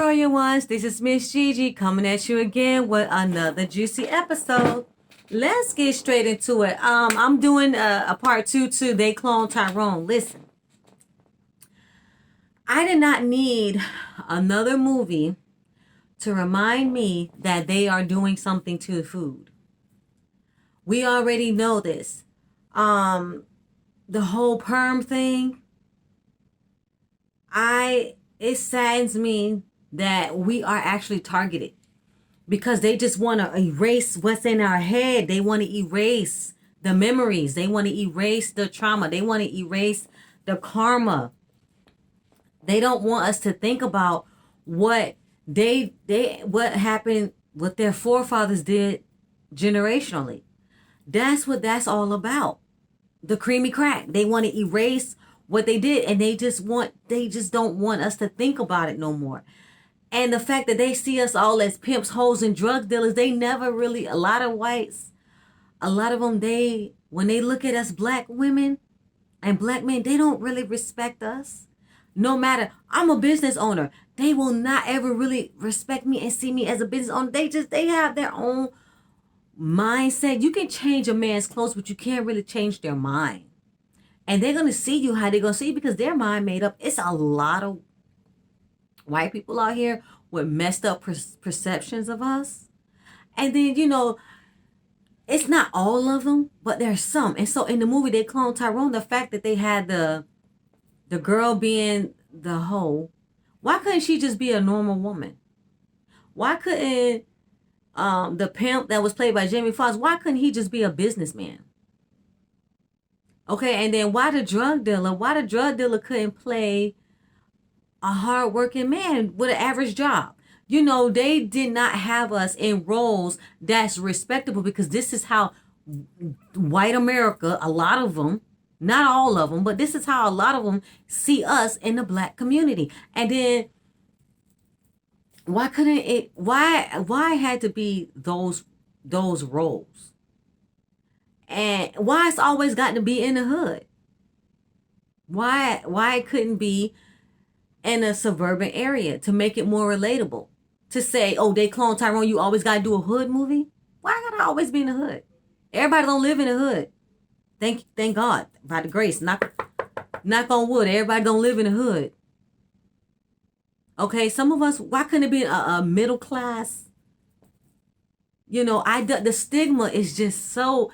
Royal Ones, this is Miss Gigi coming at you again with another juicy episode. Let's get straight into it. I'm doing a part 2 to They Clone Tyrone. Listen, I did not need another movie to remind me that they are doing something to the food. We already know this. The whole perm thing, it saddens me that we are actually targeted because they just want to erase what's in our head. They want to erase the memories. They want to erase the trauma. They want to erase the karma. They don't want us to think about what what happened, what their forefathers did generationally. That's what that's all about. The creamy crack. They want to erase what they did, and they just don't want us to think about it no more. And the fact that they see us all as pimps, hoes, and drug dealers, they never really, a lot of whites, a lot of them, when they look at us black women and black men, they don't really respect us. No matter, I'm a business owner, they will not ever really respect me and see me as a business owner. They have their own mindset. You can change a man's clothes, but you can't really change their mind. And they're going to see you how they're going to see you because their mind made up. It's a lot of white people out here with messed up perceptions of us. And then, it's not all of them, but there's some. And so in the movie, they cloned Tyrone. The fact that they had the girl being the hoe, why couldn't she just be a normal woman? Why couldn't the pimp that was played by Jamie Foxx, why couldn't he just be a businessman? Okay, and then why the drug dealer couldn't play a hardworking man with an average job? They did not have us in roles that's respectable because this is how white America, a lot of them, not all of them, but this is how a lot of them see us in the black community. And then why it had to be those roles? And why it's always got to be in the hood? Why it couldn't be in a suburban area to make it more relatable? To say, oh, they clone Tyrone, you always got to do a hood movie? Why gotta always be in the hood? Everybody don't live in the hood. Thank God, by the grace. Knock on wood. Everybody don't live in the hood. Okay, some of us, why couldn't it be a middle class? The stigma is just so,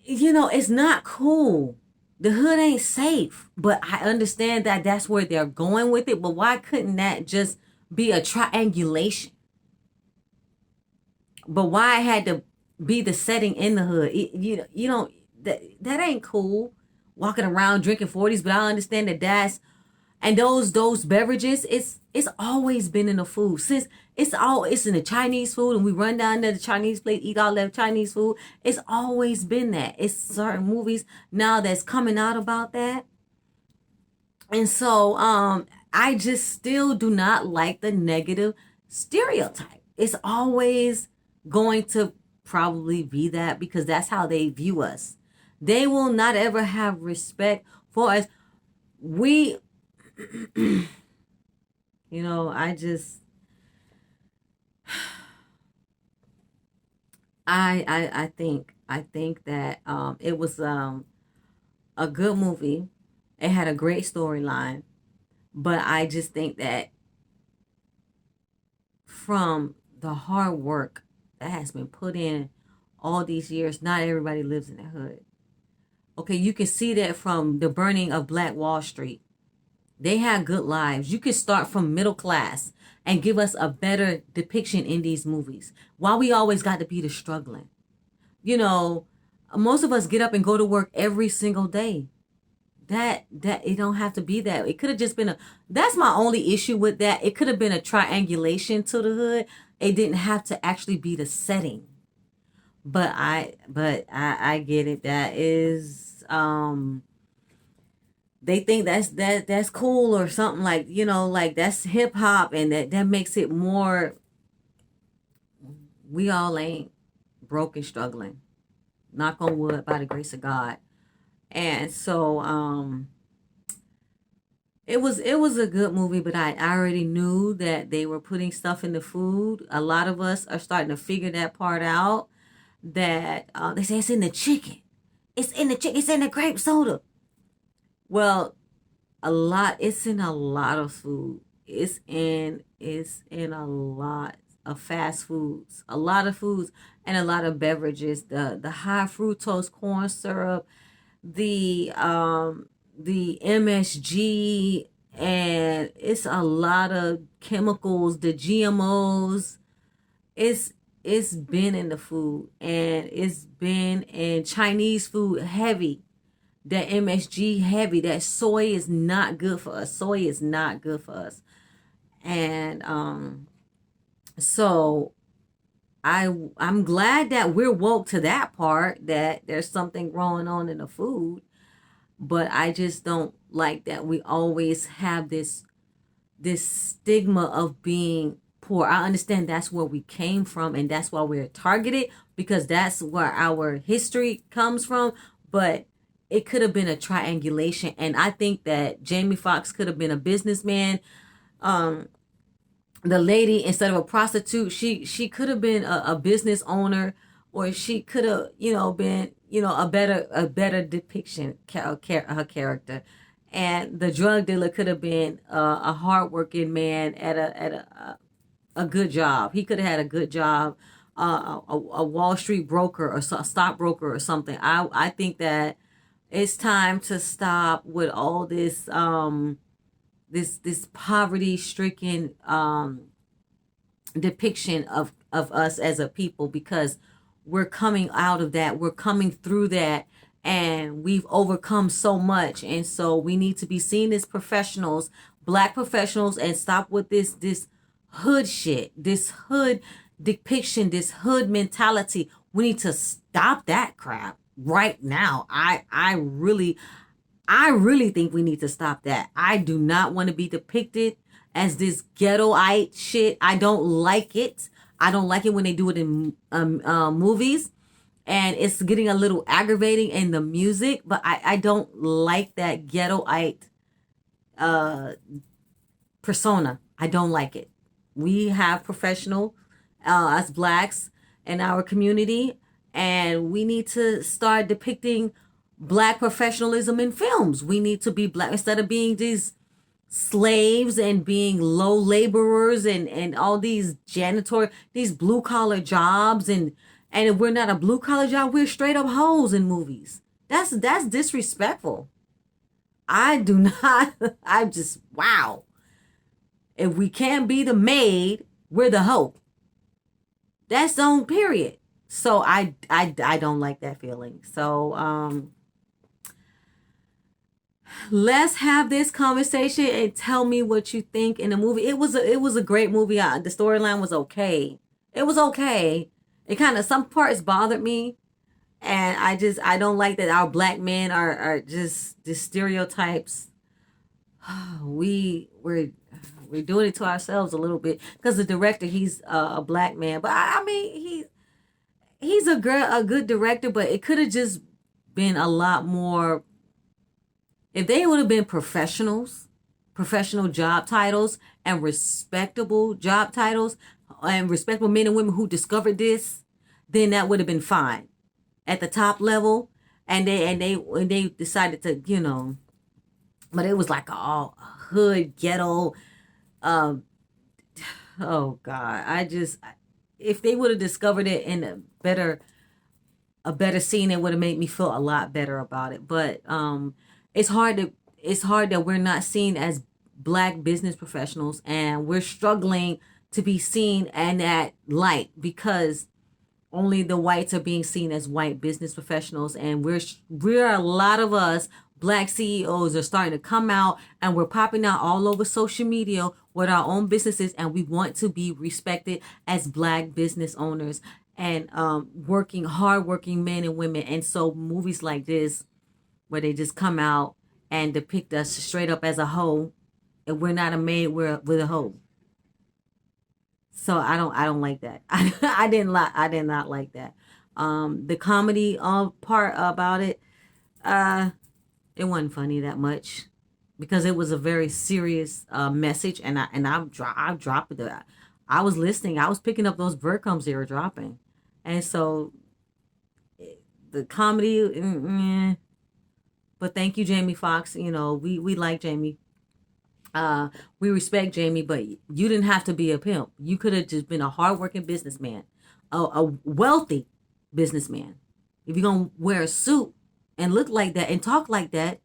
it's not cool. The hood ain't safe. But I understand that that's where they're going with it. But why couldn't that just be a triangulation? But why it had to be the setting in the hood? That ain't cool. Walking around drinking 40s, but I understand that's, and those beverages, it's always been in the food. Since it's in the Chinese food, and we run down to the Chinese plate, eat all that Chinese food. It's always been that. It's certain movies now that's coming out about that. And so I just still do not like the negative stereotype. It's always going to probably be that because that's how they view us. They will not ever have respect for us. I think that it was a good movie. It had a great storyline, but I just think that from the hard work that has been put in all these years, not everybody lives in the hood. Okay, you can see that from the burning of Black Wall Street. They had good lives. You can start from middle class and give us a better depiction in these movies. Why we always got to be the struggling? Most of us get up and go to work every single day. That it don't have to be that. It could have just been that's my only issue with that. It could have been a triangulation to the hood. It didn't have to actually be the setting. But I get it. That is they think that's cool or something, like that's hip hop, and that makes it more. We all ain't broke and struggling. Knock on wood, by the grace of God. And so it was a good movie, but I already knew that they were putting stuff in the food. A lot of us are starting to figure that part out. That they say it's in the chicken. It's in the chicken. It's in the grape soda. Well, a lot. It's in a lot of food. It's in a lot of fast foods, a lot of foods, and a lot of beverages. The high fructose corn syrup, the MSG, and it's a lot of chemicals, the GMOs. It's been in the food, and it's been in Chinese food heavy. That MSG heavy. That soy is not good for us. Soy is not good for us. And so I'm glad that we're woke to that part, that there's something growing on in the food. But I just don't like that we always have this stigma of being poor. I understand that's where we came from, and that's why we're targeted, because that's where our history comes from. But it could have been a triangulation, and I think that Jamie Foxx could have been a businessman. Um, the lady, instead of a prostitute, she could have been a business owner, or she could have, been, a better depiction her character. And the drug dealer could have been a hardworking man at a good job. He could have had a good job, a Wall Street broker, or a stockbroker or something. I think that it's time to stop with all this poverty stricken depiction of us as a people, because we're coming out of that, we're coming through that, and we've overcome so much. And so we need to be seen as professionals, black professionals, and stop with this hood shit, this hood depiction, this hood mentality. We need to stop that crap right now. I really think we need to stop that. I do not want to be depicted as this ghettoite shit. I don't like it. I don't like it when they do it in movies, and it's getting a little aggravating in the music. But I don't like that ghettoite uh, persona. I don't like it. We have professional, as blacks in our community, and we need to start depicting black professionalism in films. We need to be black instead of being these slaves and being low laborers and all these janitor, these blue collar jobs. And if we're not a blue collar job, we're straight up hoes in movies. That's disrespectful. I do not. I just, wow. If we can't be the maid, we're the hoe. That's on period. So I don't like that feeling. So let's have this conversation and tell me what you think in the movie. It was a great movie. The storyline was okay. It was okay. It kind of, some parts bothered me, and I don't like that our black men are just the stereotypes. We're doing it to ourselves a little bit, because the director, he's a black man, but I mean he's a good director, but it could have just been a lot more. If they would have been professionals, professional job titles, and respectable job titles, and respectable men and women who discovered this, then that would have been fine at the top level. And they decided to, but it was like all hood ghetto. Um, oh God, if they would have discovered it in a better scene, it would have made me feel a lot better about it. But it's hard that we're not seen as black business professionals, and we're struggling to be seen in that light, because only the whites are being seen as white business professionals, and we're a lot of us black CEOs are starting to come out, and we're popping out all over social media with our own businesses, and we want to be respected as black business owners and hardworking men and women. And so movies like this, where they just come out and depict us straight up as a hoe, and we're not a maid, we're a hoe. So I don't like that. I did not like that. The comedy part about it, it wasn't funny that much. because it was a very serious message, and I dropped it. I was listening. I was picking up those breadcrumbs they were dropping, and so the comedy. But thank you, Jamie Foxx. You know, we like Jamie. We respect Jamie, but you didn't have to be a pimp. You could have just been a hardworking businessman, a wealthy businessman. If you're gonna wear a suit and look like that and talk like that,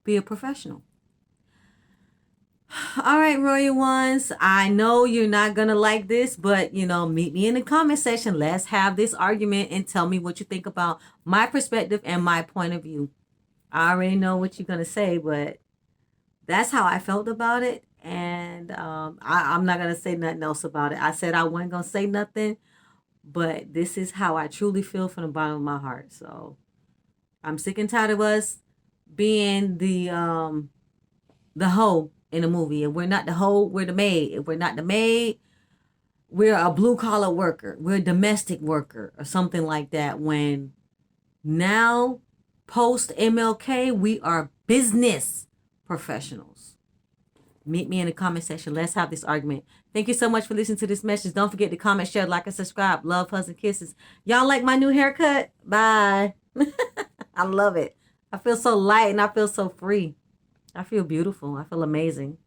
be a professional. All right, Royal Ones. I know you're not gonna like this, but you know, meet me in the comment section. Let's have this argument and tell me what you think about my perspective and my point of view. I already know what you're gonna say, but that's how I felt about it. And I'm not gonna say nothing else about it. I said I wasn't gonna say nothing, but this is how I truly feel from the bottom of my heart. So I'm sick and tired of us being the hoe in a movie. If we're not the hoe, we're the maid. If we're not the maid, we're a blue collar worker. We're a domestic worker or something like that. When now, post MLK, we are business professionals. Meet me in the comment section. Let's have this argument. Thank you so much for listening to this message. Don't forget to comment, share, like, and subscribe. Love, hugs, and kisses. Y'all like my new haircut? Bye. I love it. I feel so light and I feel so free. I feel beautiful. I feel amazing.